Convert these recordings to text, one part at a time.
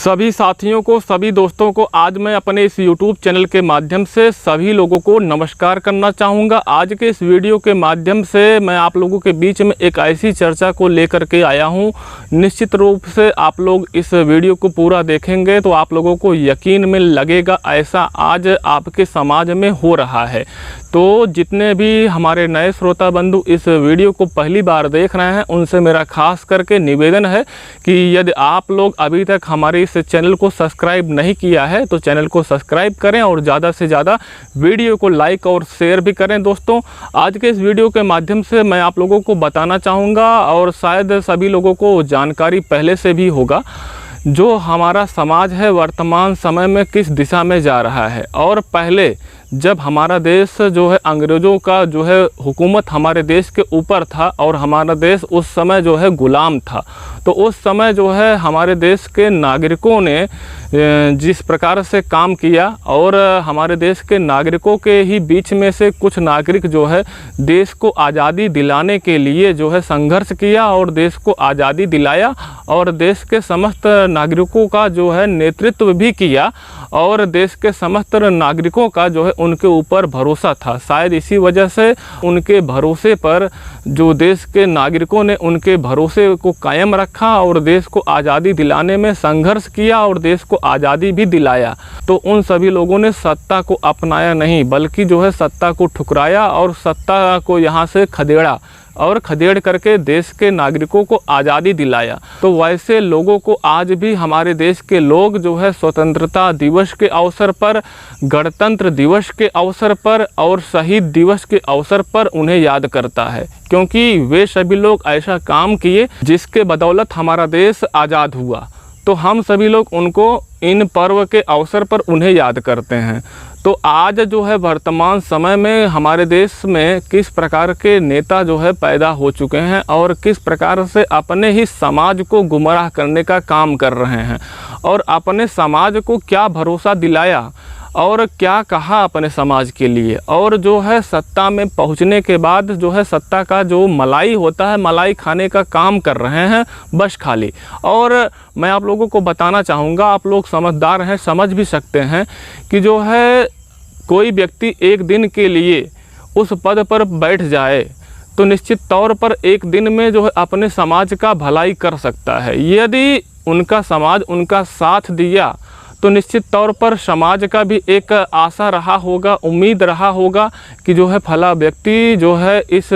सभी साथियों को, सभी दोस्तों को आज मैं अपने इस YouTube चैनल के माध्यम से सभी लोगों को नमस्कार करना चाहूँगा। आज के इस वीडियो के माध्यम से मैं आप लोगों के बीच में एक ऐसी चर्चा को लेकर के आया हूँ। निश्चित रूप से आप लोग इस वीडियो को पूरा देखेंगे तो आप लोगों को यकीन में लगेगा ऐसा आज आपके समाज में हो रहा है। तो जितने भी हमारे नए श्रोता बंधु इस वीडियो को पहली बार देख रहे हैं उनसे मेरा खास करके निवेदन है कि यदि आप लोग अभी तक हमारे इस चैनल को सब्सक्राइब नहीं किया है तो चैनल को सब्सक्राइब करें और ज़्यादा से ज़्यादा वीडियो को लाइक और शेयर भी करें। दोस्तों, आज के इस वीडियो के माध्यम से मैं आप लोगों को बताना चाहूँगा और शायद सभी लोगों को जानकारी पहले से भी होगा, जो हमारा समाज है वर्तमान समय में किस दिशा में जा रहा है। और पहले जब हमारा देश जो है अंग्रेज़ों का जो है हुकूमत हमारे देश के ऊपर था और हमारा देश उस समय जो है गुलाम था, तो उस समय जो है हमारे देश के नागरिकों ने जिस प्रकार से काम किया और हमारे देश के नागरिकों के ही बीच में से कुछ नागरिक जो है देश को आज़ादी दिलाने के लिए जो है संघर्ष किया और देश को आज़ादी दिलाया और देश के समस्त नागरिकों का जो है नेतृत्व भी किया और देश के समस्त नागरिकों का जो है उनके ऊपर भरोसा था। शायद इसी वजह से उनके भरोसे पर जो देश के नागरिकों ने उनके भरोसे को कायम रखा और देश को आज़ादी दिलाने में संघर्ष किया और देश को आज़ादी भी दिलाया। तो उन सभी लोगों ने सत्ता को अपनाया नहीं बल्कि जो है सत्ता को ठुकराया और सत्ता को यहाँ से खदेड़ा और खदेड़ करके देश के नागरिकों को आज़ादी दिलाया। तो वैसे लोगों को आज भी हमारे देश के लोग जो है स्वतंत्रता दिवस के अवसर पर, गणतंत्र दिवस के अवसर पर और शहीद दिवस के अवसर पर उन्हें याद करता है, क्योंकि वे सभी लोग ऐसा काम किए जिसके बदौलत हमारा देश आज़ाद हुआ। तो हम सभी लोग उनको इन पर्व के अवसर पर उन्हें याद करते हैं। तो आज जो है वर्तमान समय में हमारे देश में किस प्रकार के नेता जो है पैदा हो चुके हैं और किस प्रकार से अपने ही समाज को गुमराह करने का काम कर रहे हैं और अपने समाज को क्या भरोसा दिलाया और क्या कहा अपने समाज के लिए, और जो है सत्ता में पहुंचने के बाद जो है सत्ता का जो मलाई होता है मलाई खाने का काम कर रहे हैं बस खाली। और मैं आप लोगों को बताना चाहूँगा, आप लोग समझदार हैं, समझ भी सकते हैं कि जो है कोई व्यक्ति एक दिन के लिए उस पद पर बैठ जाए तो निश्चित तौर पर एक दिन में जो है अपने समाज का भलाई कर सकता है। यदि उनका समाज उनका साथ दिया तो निश्चित तौर पर समाज का भी एक आशा रहा होगा, उम्मीद रहा होगा कि जो है फला व्यक्ति जो है इस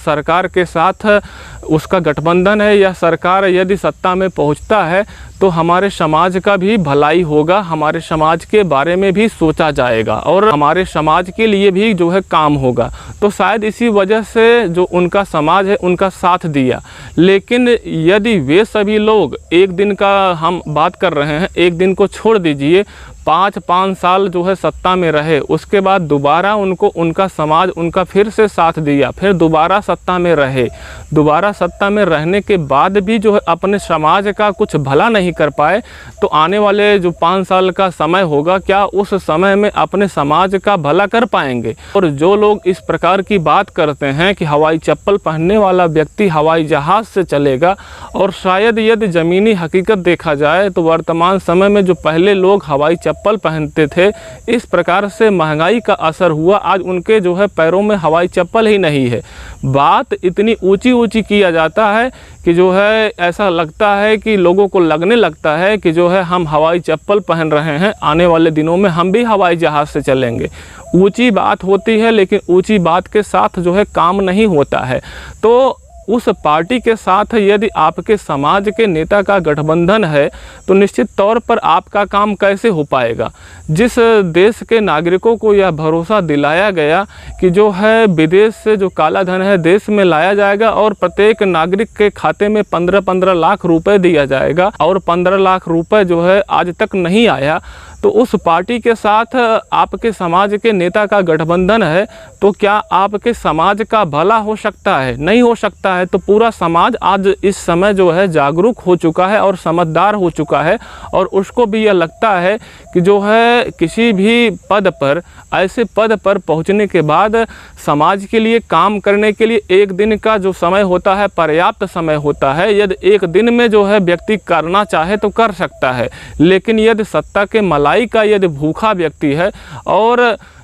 सरकार के साथ उसका गठबंधन है या सरकार यदि सत्ता में पहुंचता है तो हमारे समाज का भी भलाई होगा, हमारे समाज के बारे में भी सोचा जाएगा और हमारे समाज के लिए भी जो है काम होगा। तो शायद इसी वजह से जो उनका समाज है उनका साथ दिया। लेकिन यदि वे सभी लोग एक दिन का हम बात कर रहे हैं, एक दिन को छोड़ दीजिए, 5 साल जो है सत्ता में रहे, उसके बाद दोबारा उनको उनका समाज उनका फिर से साथ दिया, फिर दोबारा सत्ता में रहे, दोबारा सत्ता में रहने के बाद भी जो है अपने समाज का कुछ भला नहीं कर पाए, तो आने वाले जो 5 साल का समय होगा क्या उस समय में अपने समाज का भला कर पाएंगे। और जो लोग इस प्रकार की बात करते हैं कि हवाई चप्पल पहनने वाला व्यक्ति हवाई जहाज़ से चलेगा, और शायद यदि ज़मीनी हकीकत देखा जाए तो वर्तमान समय में जो पहले लोग हवाई चप्पल पहनते थे, इस प्रकार से महंगाई का असर हुआ, आज उनके जो है पैरों में हवाई चप्पल ही नहीं है। बात इतनी ऊंची ऊंची किया जाता है कि जो है ऐसा लगता है कि लोगों को लगने लगता है कि जो है हम हवाई चप्पल पहन रहे हैं, आने वाले दिनों में हम भी हवाई जहाज़ से चलेंगे। ऊंची बात होती है लेकिन ऊंची बात के साथ जो है काम नहीं होता है। तो उस पार्टी के साथ यदि आपके समाज के नेता का गठबंधन है तो निश्चित तौर पर आपका काम कैसे हो पाएगा। जिस देश के नागरिकों को यह भरोसा दिलाया गया कि जो है विदेश से जो काला धन है देश में लाया जाएगा और प्रत्येक नागरिक के खाते में 15-15 लाख रुपए दिया जाएगा और 15 लाख रुपए जो है आज तक नहीं आया, तो उस पार्टी के साथ आपके समाज के नेता का गठबंधन है, तो क्या आपके समाज का भला हो सकता है? नहीं हो सकता है। तो पूरा समाज आज इस समय जो है जागरूक हो चुका है और समझदार हो चुका है, और उसको भी यह लगता है कि जो है किसी भी पद पर, ऐसे पद पर पहुंचने के बाद समाज के लिए काम करने के लिए एक दिन का जो समय होता है पर्याप्त समय होता है। यदि एक दिन में जो है व्यक्ति करना चाहे तो कर सकता है, लेकिन यदि सत्ता के मलाई का यदि भूखा व्यक्ति है और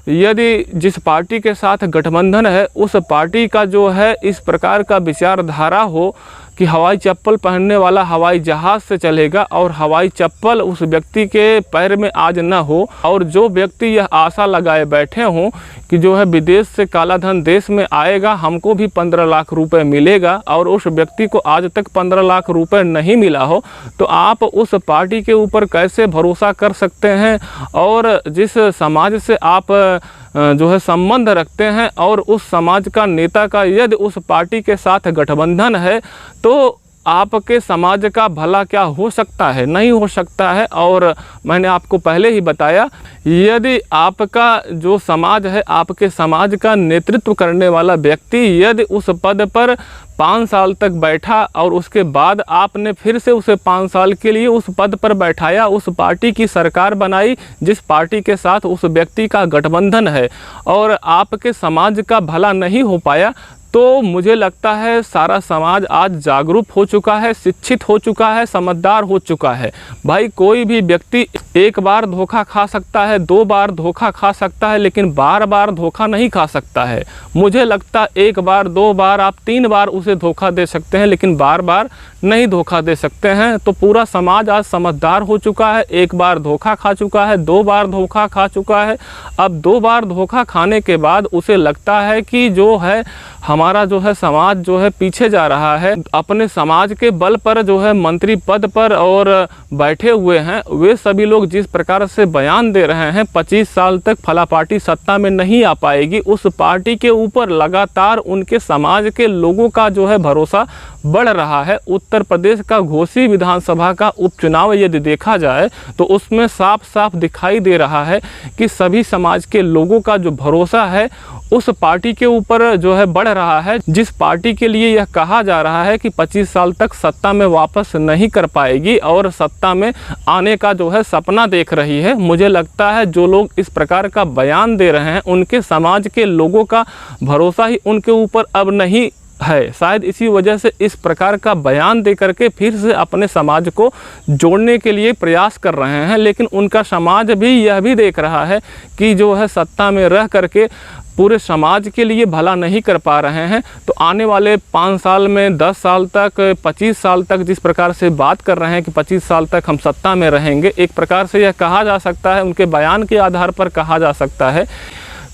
यदि जिस पार्टी के साथ गठबंधन है उस पार्टी का जो है इस प्रकार का विचारधारा हो कि हवाई चप्पल पहनने वाला हवाई जहाज़ से चलेगा और हवाई चप्पल उस व्यक्ति के पैर में आज न हो, और जो व्यक्ति यह आशा लगाए बैठे हों कि जो है विदेश से काला धन देश में आएगा, हमको भी 15 लाख रुपए मिलेगा, और उस व्यक्ति को आज तक 15 लाख रुपए नहीं मिला हो, तो आप उस पार्टी के ऊपर कैसे भरोसा कर सकते हैं? और जिस समाज से आप जो है संबंध रखते हैं और उस समाज का नेता का यदि उस पार्टी के साथ गठबंधन है, तो आपके समाज का भला क्या हो सकता है? नहीं हो सकता है। और मैंने आपको पहले ही बताया, यदि आपका जो समाज है, आपके समाज का नेतृत्व करने वाला व्यक्ति यदि उस पद पर 5 साल तक बैठा और उसके बाद आपने फिर से उसे 5 साल के लिए उस पद पर बैठाया, उस पार्टी की सरकार बनाई जिस पार्टी के साथ उस व्यक्ति का गठबंधन है, और आपके समाज का भला नहीं हो पाया, तो मुझे लगता है सारा समाज आज जागरूक हो चुका है, शिक्षित हो चुका है, समझदार हो चुका है। भाई कोई भी व्यक्ति एक बार धोखा खा सकता है, 2 बार धोखा खा सकता है, लेकिन बार बार धोखा नहीं खा सकता है। मुझे लगता है 1 बार 2 बार आप 3 बार उसे धोखा दे सकते हैं, लेकिन बार बार नहीं धोखा दे सकते हैं। तो पूरा समाज आज समझदार हो चुका है, 1 बार धोखा खा चुका है, 2 बार धोखा खा चुका है। अब 2 बार धोखा खाने के बाद उसे लगता है कि जो है हमारा जो है समाज जो है पीछे जा रहा है। अपने समाज के बल पर जो है मंत्री पद पर और बैठे हुए हैं, वे सभी लोग जिस प्रकार से बयान दे रहे हैं 25 साल तक फला पार्टी सत्ता में नहीं आ पाएगी, उस पार्टी के ऊपर लगातार उनके समाज के लोगों का जो है भरोसा बढ़ रहा है। उत्तर प्रदेश का घोसी विधानसभा का उपचुनाव यदि देखा जाए तो उसमें साफ साफ दिखाई दे रहा है कि सभी समाज के लोगों का जो भरोसा है उस पार्टी के ऊपर जो है बढ़ रहा है, जिस पार्टी के लिए यह कहा जा रहा है कि 25 साल तक सत्ता में वापस नहीं कर पाएगी और सत्ता में आने का जो है सपना देख रही है। मुझे लगता है जो लोग इस प्रकार का बयान दे रहे हैं उनके समाज के लोगों का भरोसा ही उनके ऊपर अब नहीं है। शायद इसी वजह से इस प्रकार का बयान दे करके फिर से अपने समाज को जोड़ने के लिए प्रयास कर रहे हैं, लेकिन उनका समाज भी यह भी देख रहा है कि जो है सत्ता में रह करके पूरे समाज के लिए भला नहीं कर पा रहे हैं। तो आने वाले 5 साल में 10 साल तक 25 साल तक जिस प्रकार से बात कर रहे हैं कि 25 साल तक हम सत्ता में रहेंगे, एक प्रकार से यह कहा जा सकता है, उनके बयान के आधार पर कहा जा सकता है।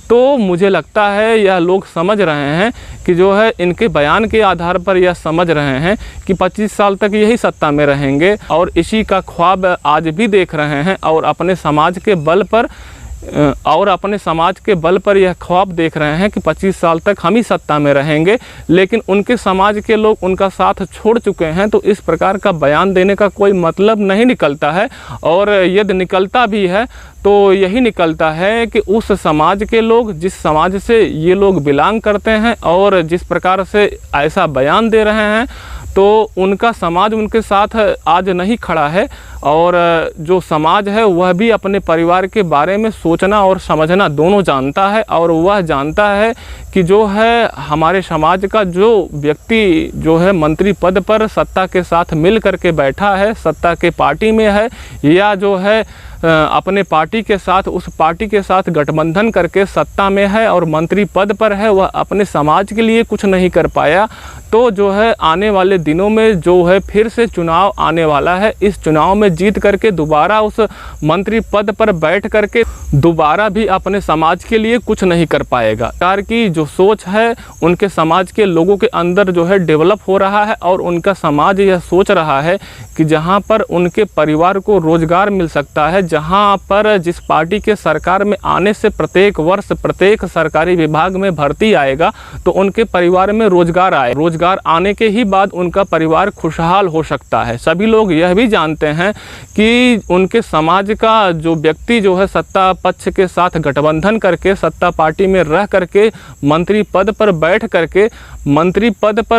तो मुझे लगता है यह लोग समझ रहे हैं कि जो है इनके बयान के आधार पर यह समझ रहे हैं कि 25 साल तक यही सत्ता में रहेंगे और इसी का ख्वाब आज भी देख रहे हैं और अपने समाज के बल पर यह ख्वाब देख रहे हैं कि 25 साल तक हम ही सत्ता में रहेंगे, लेकिन उनके समाज के लोग उनका साथ छोड़ चुके हैं। तो इस प्रकार का बयान देने का कोई मतलब नहीं निकलता है, और यदि निकलता भी है तो यही निकलता है कि उस समाज के लोग, जिस समाज से ये लोग बिलोंग करते हैं और जिस प्रकार से ऐसा बयान दे रहे हैं, तो उनका समाज उनके साथ आज नहीं खड़ा है। और जो समाज है वह भी अपने परिवार के बारे में सोचना और समझना दोनों जानता है, और वह जानता है कि जो है हमारे समाज का जो व्यक्ति जो है मंत्री पद पर सत्ता के साथ मिल करके बैठा है, सत्ता के पार्टी में है, या जो है अपने पार्टी के साथ, उस पार्टी के साथ गठबंधन करके सत्ता में है और मंत्री पद पर है, वह अपने समाज के लिए कुछ नहीं कर पाया। तो जो है आने वाले दिनों में जो है फिर से चुनाव आने वाला है, इस चुनाव में जीत करके दोबारा उस मंत्री पद पर बैठ करके दोबारा भी अपने समाज के लिए कुछ नहीं कर पाएगा। सरकार की जो सोच है उनके समाज के लोगों के अंदर जो है डेवलप हो रहा है, और उनका समाज यह सोच रहा है कि जहाँ पर उनके परिवार को रोजगार मिल सकता है, जहां पर जिस पार्टी के सरकार में आने से प्रत्येक वर्ष प्रत्येक सरकारी विभाग में भर्ती आएगा तो उनके परिवार में रोजगार आए। रोजगार आने के ही बाद उनका परिवार खुशहाल हो सकता है। सभी लोग यह भी जानते हैं कि उनके समाज का जो व्यक्ति जो है सत्ता पक्ष के साथ गठबंधन करके सत्ता पार्टी में रह करके मंत्री पद पर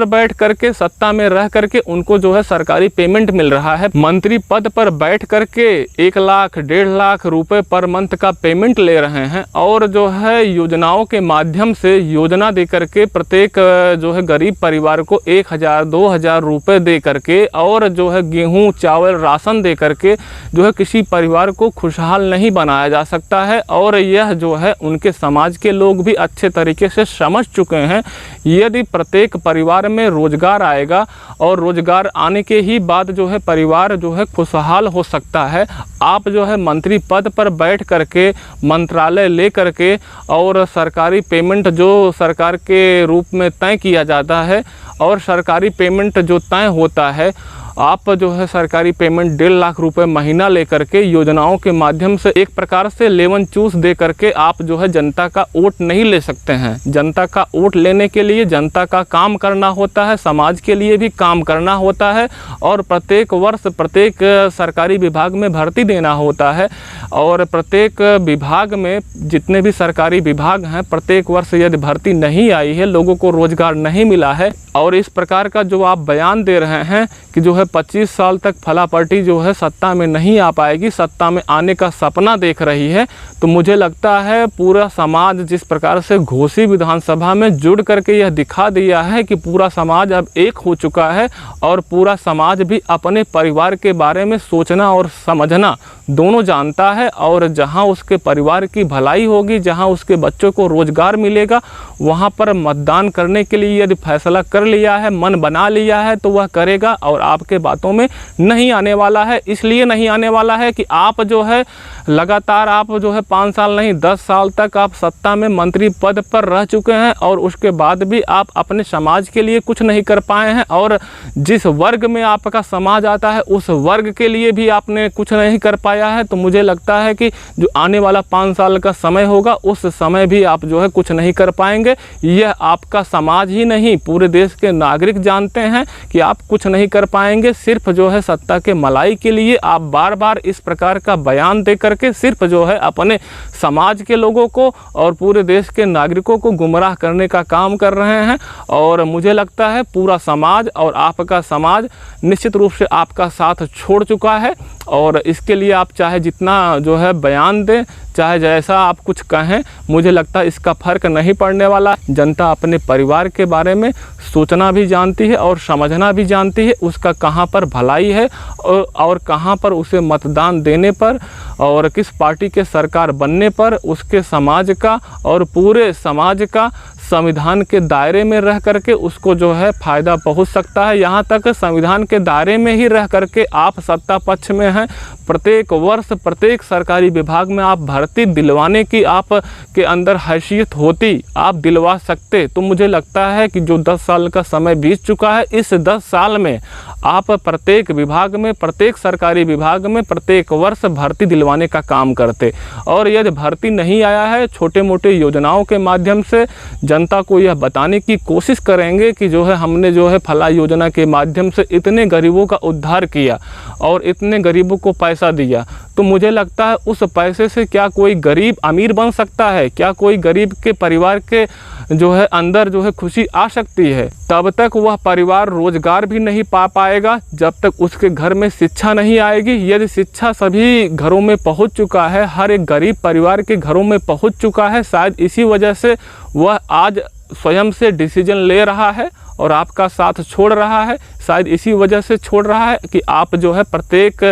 बैठ करके सत्ता में रह करके उनको जो है सरकारी पेमेंट मिल रहा है। मंत्री पद पर बैठ करके 1 लाख 1.5 लाख रुपए पर मंथ का पेमेंट ले रहे हैं और जो है योजनाओं के माध्यम से योजना दे करके प्रत्येक जो है गरीब परिवार को 1000-2000 रुपए दे करके और जो है गेहूं चावल राशन दे करके जो है किसी परिवार को खुशहाल नहीं बनाया जा सकता है। और यह जो है उनके समाज के लोग भी अच्छे तरीके से समझ चुके हैं। यदि प्रत्येक परिवार में रोजगार आएगा और रोजगार आने के ही बाद जो है परिवार जो है खुशहाल हो सकता है। आप जो है मंत्री पद पर बैठ करके मंत्रालय ले करके और सरकारी पेमेंट जो सरकार के रूप में तय किया जाता है और सरकारी पेमेंट जो तय होता है, आप जो है सरकारी पेमेंट 1.5 लाख रुपए महीना लेकर के योजनाओं के माध्यम से एक प्रकार से लेवन चूस दे करके आप जो है जनता का वोट नहीं ले सकते हैं। जनता का वोट लेने के लिए जनता का काम करना होता है, समाज के लिए भी काम करना होता है और प्रत्येक वर्ष प्रत्येक सरकारी विभाग में भर्ती देना होता है। और प्रत्येक विभाग में जितने भी सरकारी विभाग हैं प्रत्येक वर्ष यदि भर्ती नहीं आई है, लोगों को रोजगार नहीं मिला है और इस प्रकार का जो आप बयान दे रहे हैं कि जो है 25 साल तक फला पार्टी जो है सत्ता में नहीं आ पाएगी, सत्ता में आने का सपना देख रही है, तो मुझे लगता है पूरा समाज जिस प्रकार से घोसी विधानसभा में जुड़ करके यह दिखा दिया है कि पूरा समाज अब एक हो चुका है और पूरा समाज भी अपने परिवार के बारे में सोचना और समझना दोनों जानता है। और जहां उसके परिवार की भलाई होगी, जहां उसके बच्चों को रोजगार मिलेगा, वहां पर मतदान करने के लिए यदि फैसला कर लिया है, मन बना लिया है तो वह करेगा और आपके बातों में नहीं आने वाला है। इसलिए नहीं आने वाला है कि आप जो है लगातार आप जो है 5 साल नहीं 10 साल तक आप सत्ता में मंत्री पद पर रह चुके हैं और उसके बाद भी आप अपने समाज के लिए कुछ नहीं कर पाए हैं और जिस वर्ग में आपका समाज आता है उस वर्ग के लिए भी आपने कुछ नहीं कर पाया है। तो मुझे लगता है कि जो आने वाला 5 साल का समय होगा उस समय भी आप जो है कुछ नहीं कर पाएंगे। यह आपका समाज ही नहीं पूरे देश के नागरिक जानते हैं कि आप कुछ नहीं कर पाएंगे। सिर्फ जो है सत्ता के मलाई के लिए आप बार बार इस प्रकार का बयान दे करके सिर्फ जो है अपने समाज के लोगों को और पूरे देश के नागरिकों को गुमराह करने का काम कर रहे हैं। और मुझे लगता है पूरा समाज और आपका समाज निश्चित रूप से आपका साथ छोड़ चुका है और इसके लिए आप चाहे जितना जो है बयान दें, चाहे जैसा आप कुछ कहें, मुझे लगता है इसका फ़र्क नहीं पड़ने वाला। जनता अपने परिवार के बारे में सोचना भी जानती है और समझना भी जानती है उसका कहाँ पर भलाई है और कहाँ पर उसे मतदान देने पर और किस पार्टी के सरकार बनने पर उसके समाज का और पूरे समाज का संविधान के दायरे में रह करके उसको जो है फ़ायदा पहुंच सकता है। यहाँ तक संविधान के दायरे में ही रह करके आप सत्ता पक्ष में हैं, प्रत्येक वर्ष प्रत्येक सरकारी विभाग में आप भर्ती दिलवाने की आप के अंदर हैसियत होती, आप दिलवा सकते। तो मुझे लगता है कि जो 10 साल का समय बीत चुका है, इस 10 साल में आप प्रत्येक विभाग में प्रत्येक सरकारी विभाग में प्रत्येक वर्ष भर्ती दिलवाने का काम करते। और यदि भर्ती नहीं आया है, छोटे मोटे योजनाओं के माध्यम से जनता को यह बताने की कोशिश करेंगे कि जो है हमने जो है फला योजना के माध्यम से इतने गरीबों का उद्धार किया और इतने गरीबों को पैसा दिया। तो मुझे लगता है उस पैसे से क्या कोई गरीब अमीर बन सकता है? क्या कोई गरीब के परिवार के जो है अंदर जो है खुशी आ सकती है? तब तक वह परिवार रोजगार भी नहीं पा पाएगा जब तक उसके घर में शिक्षा नहीं आएगी। यदि शिक्षा सभी घरों में पहुंच चुका है, हर एक गरीब परिवार के घरों में पहुंच चुका है, शायद इसी वजह से वह आज स्वयं से डिसीजन ले रहा है और आपका साथ छोड़ रहा है। शायद इसी वजह से छोड़ रहा है कि आप जो है प्रत्येक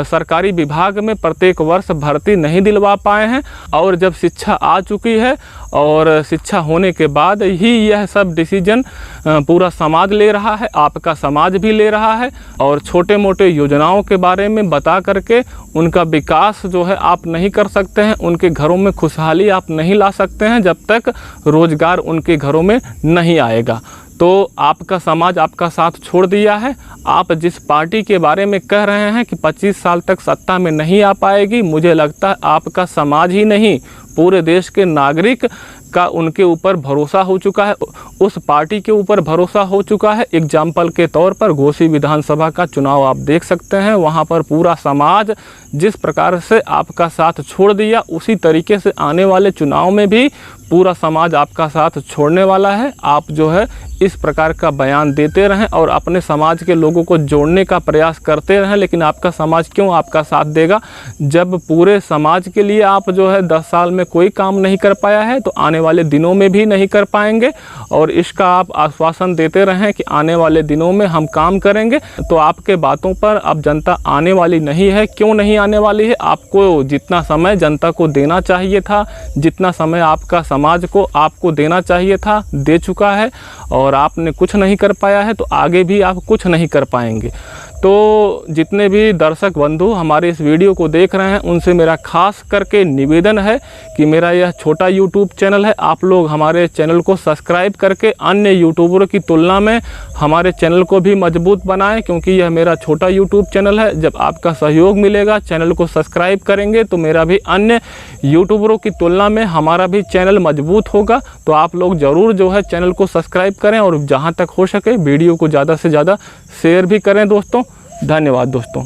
सरकारी विभाग में प्रत्येक वर्ष भर्ती नहीं दिलवा पाए हैं। और जब शिक्षा आ चुकी है और शिक्षा होने के बाद ही यह सब डिसीजन पूरा समाज ले रहा है, आपका समाज भी ले रहा है। और छोटे मोटे योजनाओं के बारे में बता करके उनका विकास जो है आप नहीं कर सकते हैं, उनके घरों में खुशहाली आप नहीं ला सकते हैं जब तक रोजगार उनके घरों में नहीं आएगा। तो आपका समाज आपका साथ छोड़ दिया है। आप जिस पार्टी के बारे में कह रहे हैं कि 25 साल तक सत्ता में नहीं आ पाएगी, मुझे लगता है आपका समाज ही नहीं, पूरे देश के नागरिक का उनके ऊपर भरोसा हो चुका है, उस पार्टी के ऊपर भरोसा हो चुका है। एग्जाम्पल के तौर पर घोसी विधानसभा का चुनाव आप देख सकते हैं, वहाँ पर पूरा समाज जिस प्रकार से आपका साथ छोड़ दिया, उसी तरीके से आने वाले चुनाव में भी पूरा समाज आपका साथ छोड़ने वाला है। आप जो है इस प्रकार का बयान देते रहें और अपने समाज के लोगों को जोड़ने का प्रयास करते रहें, लेकिन आपका समाज क्यों आपका साथ देगा? जब पूरे समाज के लिए आप जो है 10 साल में कोई काम नहीं कर पाया है, तो आने वाले दिनों में भी नहीं कर पाएंगे। और इसका आप आश्वासन देते रहें कि आने वाले दिनों में हम काम करेंगे, तो आपके बातों पर अब जनता आने वाली नहीं है। क्यों नहीं आने वाली है? आपको जितना समय जनता को देना चाहिए था, जितना समय आपका समाज को आपको देना चाहिए था, दे चुका है, और आपने कुछ नहीं कर पाया है, तो आगे भी आप कुछ नहीं कर पाएंगे। तो जितने भी दर्शक बंधु हमारे इस वीडियो को देख रहे हैं, उनसे मेरा खास करके निवेदन है कि मेरा यह छोटा यूट्यूब चैनल है, आप लोग हमारे चैनल को सब्सक्राइब करके अन्य यूट्यूबरों की तुलना में हमारे चैनल को भी मजबूत बनाएं, क्योंकि यह मेरा छोटा यूट्यूब चैनल है। जब आपका सहयोग मिलेगा, चैनल को सब्सक्राइब करेंगे, तो मेरा भी अन्य यूट्यूबरों की तुलना में हमारा भी चैनल मजबूत होगा। तो आप लोग ज़रूर जो है चैनल को सब्सक्राइब करें, और जहाँ तक हो सके वीडियो को ज़्यादा से ज़्यादा शेयर भी करें दोस्तों। धन्यवाद दोस्तों।